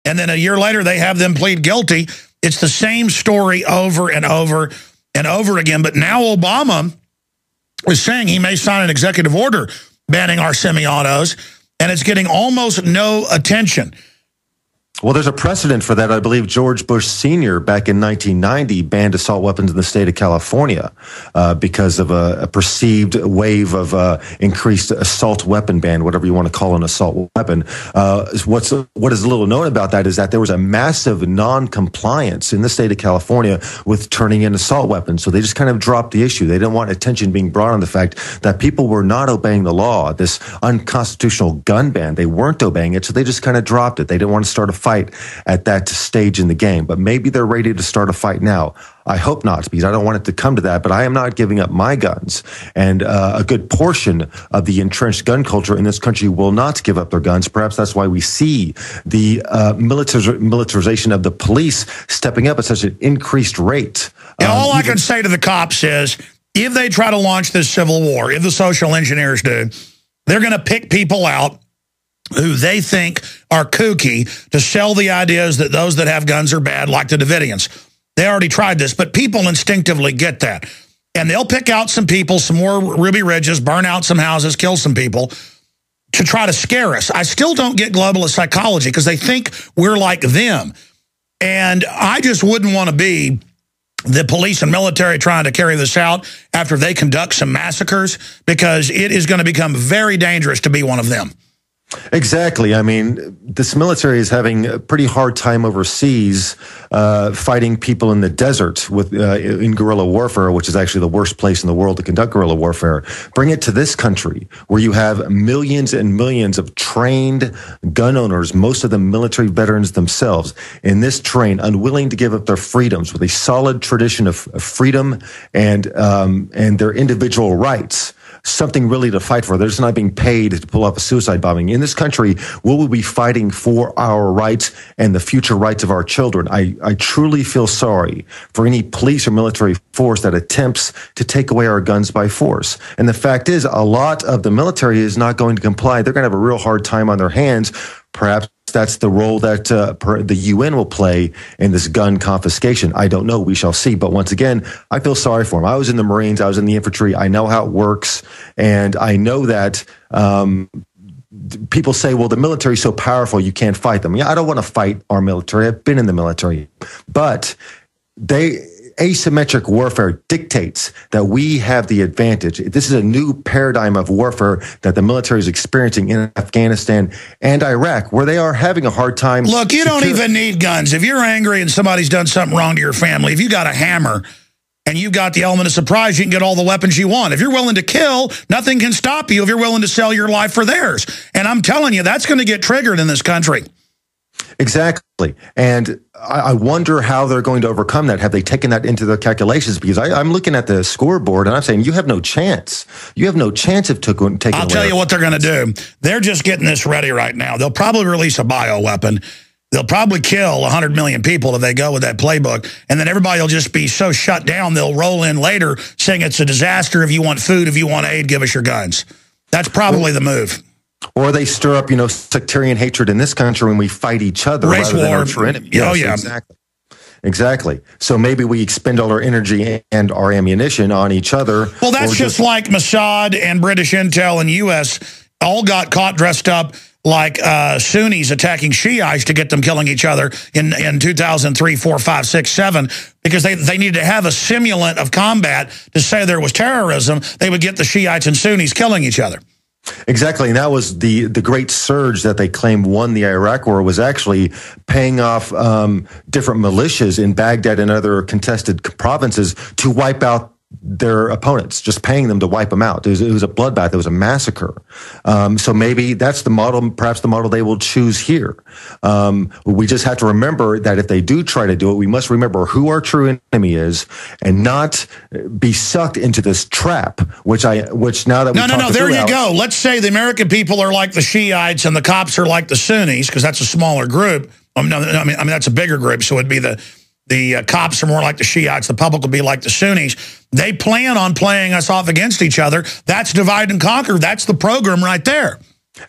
and then a year later they have them plead guilty. It's the same story over and over and over again. But now Obama is saying he may sign an executive order banning our semi-autos, and it's getting almost no attention. Well, there's a precedent for that. I believe George Bush Sr. back in 1990 banned assault weapons in the state of California because of a perceived wave of increased assault weapon ban, whatever you want to call an assault weapon. What is little known about that is that there was a massive non-compliance in the state of California with turning in assault weapons. So they just kind of dropped the issue. They didn't want attention being brought on the fact that people were not obeying the law, this unconstitutional gun ban. They weren't obeying it, so they just kind of dropped it. They didn't want to start a fight at that stage in the game, but maybe they're ready to start a fight now. I hope not, because I don't want it to come to that, but I am not giving up my guns. And a good portion of the entrenched gun culture in this country will not give up their guns. Perhaps that's why we see the militarization of the police stepping up at such an increased rate. And all I can say to the cops is, if they try to launch this civil war, if the social engineers do, they're going to pick people out who they think are kooky to sell the ideas that those that have guns are bad, like the Davidians. They already tried this, but people instinctively get that. And they'll pick out some people, some more Ruby Ridges, burn out some houses, kill some people to try to scare us. I still don't get globalist psychology because they think we're like them. And I just wouldn't want to be the police and military trying to carry this out after they conduct some massacres, because it is going to become very dangerous to be one of them. Exactly. I mean, this military is having a pretty hard time overseas fighting people in the desert with in guerrilla warfare, which is actually the worst place in the world to conduct guerrilla warfare. Bring it to this country where you have millions and millions of trained gun owners, most of them military veterans themselves, in this terrain, unwilling to give up their freedoms, with a solid tradition of freedom and their individual rights. Something really to fight for. They're just not being paid to pull off a suicide bombing. In this country, we will be fighting for our rights and the future rights of our children. I truly feel sorry for any police or military force that attempts to take away our guns by force. And the fact is, a lot of the military is not going to comply. They're going to have a real hard time on their hands. Perhaps that's the role that the UN will play in this gun confiscation. I don't know. We shall see. But once again, I feel sorry for them. I was in the Marines. I was in the infantry. I know how it works. And I know that people say, well, the military is so powerful, you can't fight them. Yeah, I don't want to fight our military. I've been in the military. But asymmetric warfare dictates that we have the advantage. This is a new paradigm of warfare that the military is experiencing in Afghanistan and Iraq, where they are having a hard time. Look, you don't even need guns. If you're angry and somebody's done something wrong to your family, if you got a hammer and you got the element of surprise, you can get all the weapons you want. If you're willing to kill, nothing can stop you if you're willing to sell your life for theirs. And I'm telling you, that's going to get triggered in this country. Exactly. And I wonder how they're going to overcome that. Have they taken that into their calculations? Because I'm looking at the scoreboard and I'm saying, you have no chance. You have no chance of taking away. I'll tell you what they're going to do. They're just getting this ready right now. They'll probably release a bioweapon. They'll probably kill 100 million people if they go with that playbook. And then everybody will just be so shut down, they'll roll in later saying it's a disaster. If you want food, if you want aid, give us your guns. That's probably the move. Or they stir up, sectarian hatred in this country when we fight each other. Race rather war. Than our true enemy. Yes, oh, yeah. Exactly. So maybe we expend all our energy and our ammunition on each other. Well, that's just like Mossad and British Intel and U.S. all got caught dressed up like Sunnis attacking Shiites to get them killing each other in 2003, 4, 5, 6, 7, because they needed to have a simulant of combat to say there was terrorism. They would get the Shiites and Sunnis killing each other. Exactly, and that was the great surge that they claimed won the Iraq War, was actually paying off different militias in Baghdad and other contested provinces to wipe out their opponents, just paying them to wipe them out. It was a bloodbath. It was a massacre. So maybe that's the model, perhaps the model they will choose here. We just have to remember that if they do try to do it, we must remember who our true enemy is and not be sucked into this trap, which now that we No, there you go. Let's say the American people are like the Shiites and the cops are like the Sunnis, because that's a smaller group. I mean, that's a bigger group, so it'd be the cops are more like the Shiites. The public will be like the Sunnis. They plan on playing us off against each other. That's divide and conquer. That's the program right there.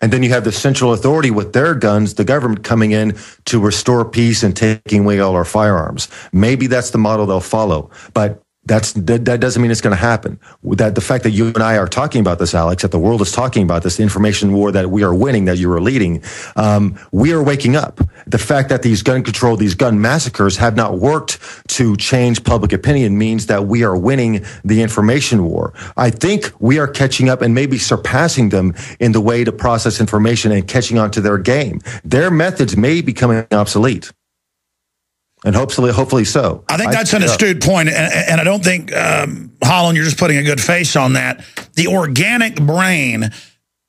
And then you have the central authority with their guns, the government coming in to restore peace and taking away all our firearms. Maybe that's the model they'll follow, but that doesn't mean it's going to happen. That the fact that you and I are talking about this, Alex, that the world is talking about this, the information war that we are winning, that you are leading, we are waking up. The fact that these gun control, these gun massacres have not worked to change public opinion means that we are winning the information war. I think we are catching up and maybe surpassing them in the way to process information and catching on to their game. Their methods may be becoming obsolete. And hopefully so. I think that's an astute point, and I don't think, Holland, you're just putting a good face on that. The organic brain,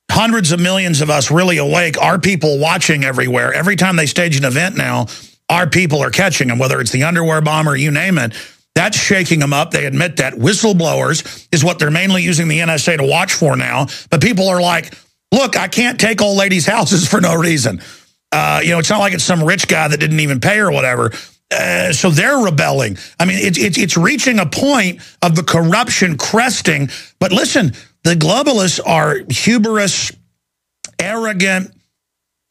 hundreds of millions of us really awake, our people watching everywhere. Every time they stage an event now, our people are catching them, whether it's the underwear bomber, you name it. That's shaking them up. They admit that. Whistleblowers is what they're mainly using the NSA to watch for now. But people are like, look, I can't take old ladies' houses for no reason. It's not like it's some rich guy that didn't even pay or whatever. So they're rebelling. I mean, it's reaching a point of the corruption cresting. But listen, the globalists are hubris, arrogant,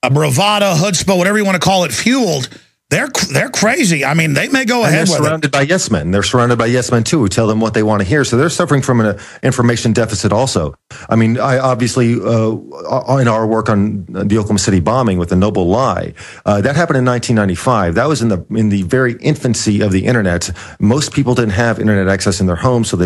bravado, chutzpah, whatever you want to call it, fueled. They're crazy. I mean, they may go ahead with it. They're surrounded by yes men. They're surrounded by yes men, too, who tell them what they want to hear. So they're suffering from an information deficit also. I mean, I obviously, in our work on the Oklahoma City bombing with the Noble Lie, that happened in 1995. That was in the very infancy of the Internet. Most people didn't have Internet access in their homes, so the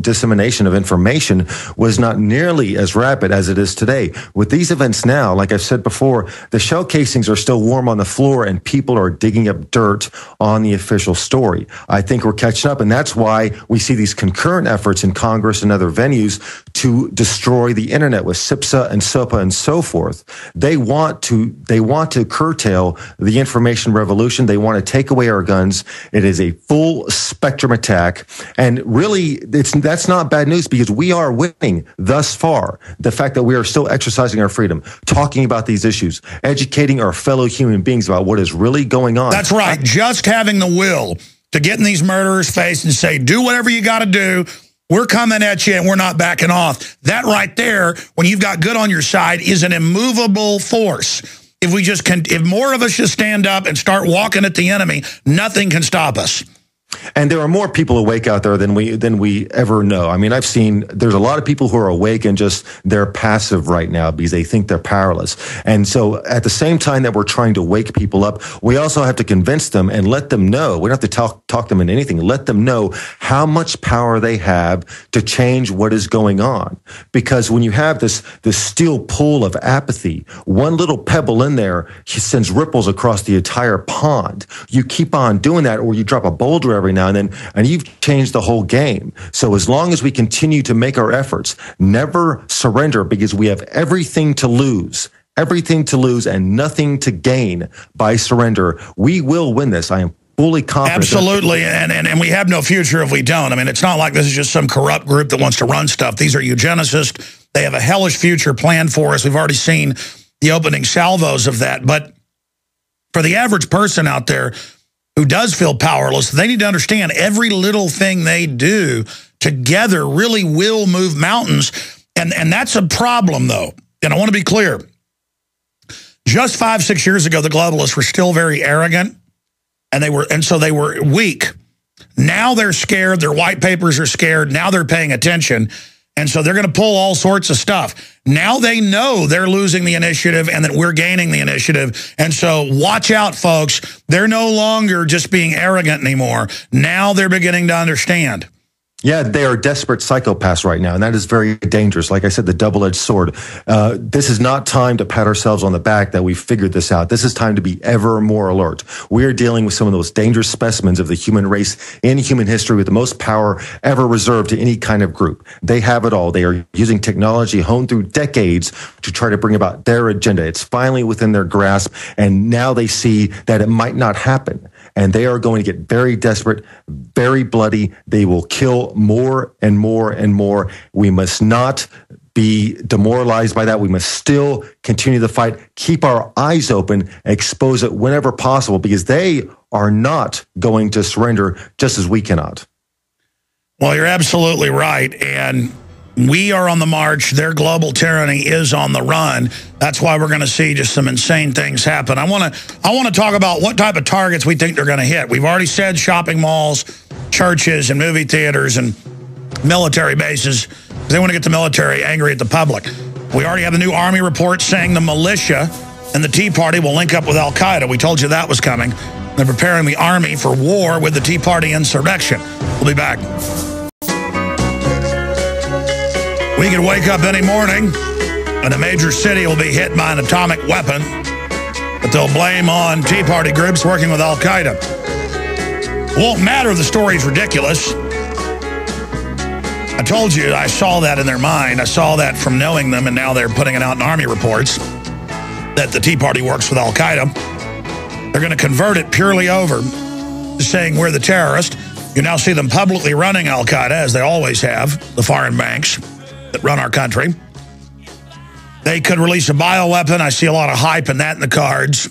dissemination of information was not nearly as rapid as it is today. With these events now, like I've said before, the shell casings are still warm on the floor and people are digging up dirt on the official story. I think we're catching up, and that's why we see these concurrent efforts in Congress and other venues to destroy the internet with SIPSA and SOPA and so forth. They want to curtail the information revolution. They want to take away our guns. It is a full spectrum attack, and really, that's not bad news because we are winning thus far. The fact that we are still exercising our freedom, talking about these issues, educating our fellow human beings about what is really going on. That's right. Just having the will to get in these murderers' face and say, do whatever you got to do. We're coming at you and we're not backing off. That right there, when you've got good on your side, is an immovable force. If more of us just stand up and start walking at the enemy, nothing can stop us. And there are more people awake out there than we ever know. I mean, there's a lot of people who are awake and just they're passive right now because they think they're powerless. And so at the same time that we're trying to wake people up, we also have to convince them and let them know. We don't have to talk them into anything. Let them know how much power they have to change what is going on. Because when you have this steel pool of apathy, one little pebble in there sends ripples across the entire pond. You keep on doing that, or you drop a boulder every now and then, and you've changed the whole game. So as long as we continue to make our efforts, never surrender, because we have everything to lose and nothing to gain by surrender, we will win this. I am fully confident. Absolutely, and we have no future if we don't. I mean, it's not like this is just some corrupt group that wants to run stuff. These are eugenicists. They have a hellish future planned for us. We've already seen the opening salvos of that. But for the average person out there who does feel powerless, they need to understand every little thing they do together really will move mountains. And that's a problem, though. And I want to be clear. Just 5-6 years ago, the globalists were still very arrogant, and so they were weak. Now they're scared. Their white papers are scared. Now they're paying attention. And so they're going to pull all sorts of stuff. Now they know they're losing the initiative and that we're gaining the initiative. And so watch out, folks. They're no longer just being arrogant anymore. Now they're beginning to understand. Yeah, they are desperate psychopaths right now, and that is very dangerous. Like I said, the double-edged sword. This is not time to pat ourselves on the back that we've figured this out. This is time to be ever more alert. We are dealing with some of those dangerous specimens of the human race in human history with the most power ever reserved to any kind of group. They have it all. They are using technology honed through decades to try to bring about their agenda. It's finally within their grasp, and now they see that it might not happen. And they are going to get very desperate, very bloody. They will kill more and more and more. We must not be demoralized by that. We must still continue the fight, keep our eyes open, expose it whenever possible, because they are not going to surrender just as we cannot. Well, you're absolutely right. And We are on the march. Their global tyranny is on the run. That's why we're going to see just some insane things happen. I want to talk about what type of targets we think they're going to hit. We've already said shopping malls, churches, and movie theaters, and military bases. They want to get the military angry at the public. We already have the new Army report saying the militia and the Tea Party will link up with Al-Qaeda. We told you that was coming. They're preparing the Army for war with the Tea Party insurrection. We'll be back. We could wake up any morning and a major city will be hit by an atomic weapon that they'll blame on Tea Party groups working with Al-Qaeda. It won't matter if the story's ridiculous. I told you I saw that in their mind. I saw that from knowing them, and now they're putting it out in Army reports that the Tea Party works with Al-Qaeda. They're going to convert it purely over to saying we're the terrorist. You now see them publicly running Al-Qaeda, as they always have, the foreign banks that run our country. They could release a bioweapon. I see a lot of hype in that in the cards.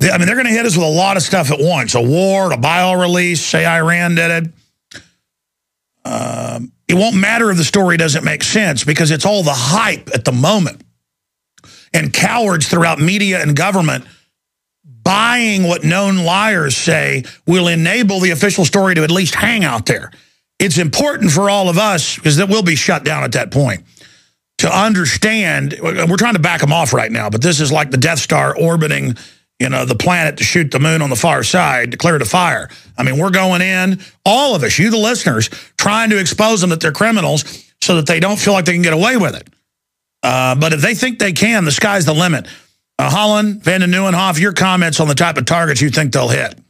I mean, they're going to hit us with a lot of stuff at once. A war, a bio release, say Iran did it. It won't matter if the story doesn't make sense because it's all the hype at the moment. And cowards throughout media and government buying what known liars say will enable the official story to at least hang out there. It's important for all of us, because that will be shut down at that point, to understand. We're trying to back them off right now, but this is like the Death Star orbiting, the planet to shoot the moon on the far side, to clear the fire. I mean, we're going in, all of us, you the listeners, trying to expose them that they're criminals so that they don't feel like they can get away with it. But if they think they can, the sky's the limit. Holland Vandennieuwenhof, your comments on the type of targets you think they'll hit.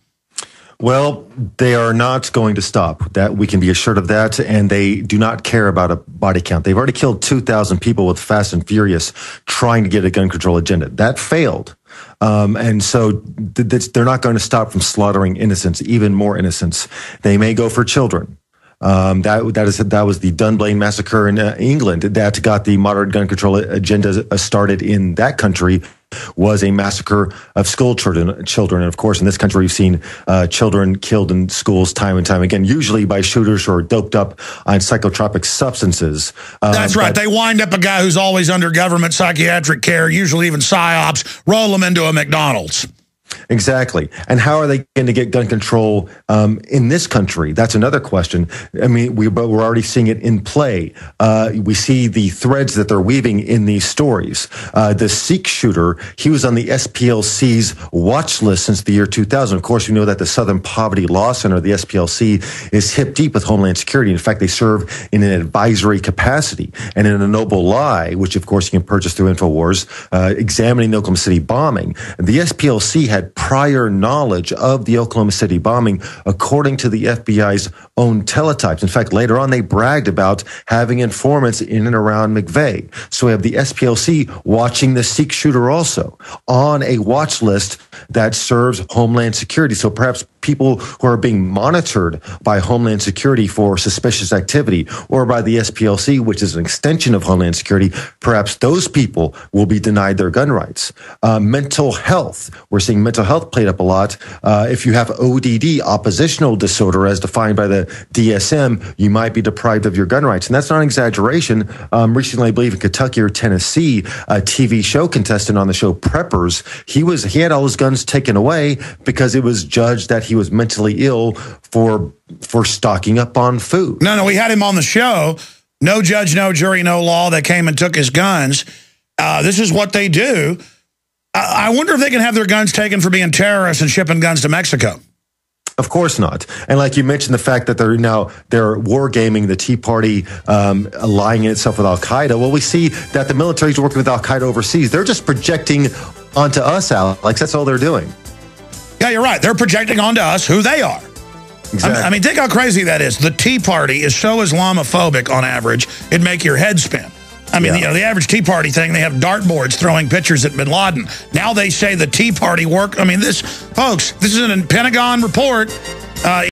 Well, they are not going to stop. That we can be assured of that, and they do not care about a body count. They've already killed 2,000 people with Fast and Furious trying to get a gun control agenda. That failed. And so they're not going to stop from slaughtering innocents, even more innocents. They may go for children. That was the Dunblane massacre in England that got the moderate gun control agenda started in that country. Was a massacre of school children. And of course, in this country, we've seen children killed in schools time and time again, usually by shooters who are doped up on psychotropic substances. That's right. They wind up a guy who's always under government psychiatric care, usually even PSYOPs, roll him into a McDonald's. Exactly. And how are they going to get gun control in this country? That's another question. I mean, we're already seeing it in play. We see the threads that they're weaving in these stories. The Sikh shooter, he was on the SPLC's watch list since the year 2000. Of course, we know that the Southern Poverty Law Center, the SPLC, is hip deep with Homeland Security. In fact, they serve in an advisory capacity. And in A Noble Lie, which of course you can purchase through InfoWars, examining the Oklahoma City bombing, the SPLC had prior knowledge of the Oklahoma City bombing, according to the FBI's own teletypes. In fact, later on, they bragged about having informants in and around McVeigh. So we have the SPLC watching the Sikh shooter also on a watch list that serves Homeland Security. So perhaps people who are being monitored by Homeland Security for suspicious activity, or by the SPLC, which is an extension of Homeland Security, perhaps those people will be denied their gun rights. Mental health. We're seeing mental health played up a lot. If you have ODD, oppositional disorder, as defined by the DSM, you might be deprived of your gun rights. And that's not an exaggeration. Recently, I believe in Kentucky or Tennessee, a TV show contestant on the show Preppers, he had all his guns taken away because it was judged that he was mentally ill for stocking up on food. No, we had him on the show. No judge, no jury, no law. They came and took his guns. This is what they do. I wonder if they can have their guns taken for being terrorists and shipping guns to Mexico. Of course not. And like you mentioned, the fact that they're war gaming the Tea Party, aligning itself with Al-Qaeda. Well, we see that the military is working with Al-Qaeda overseas. They're just projecting onto us, Alex. That's all they're doing. Yeah, you're right. They're projecting onto us who they are. Exactly. I mean, think how crazy that is. The Tea Party is so Islamophobic on average, it'd make your head spin. I mean, the average Tea Party thing, they have dartboards throwing pictures at bin Laden. Now they say the Tea Party work. I mean, folks, this is a Pentagon report.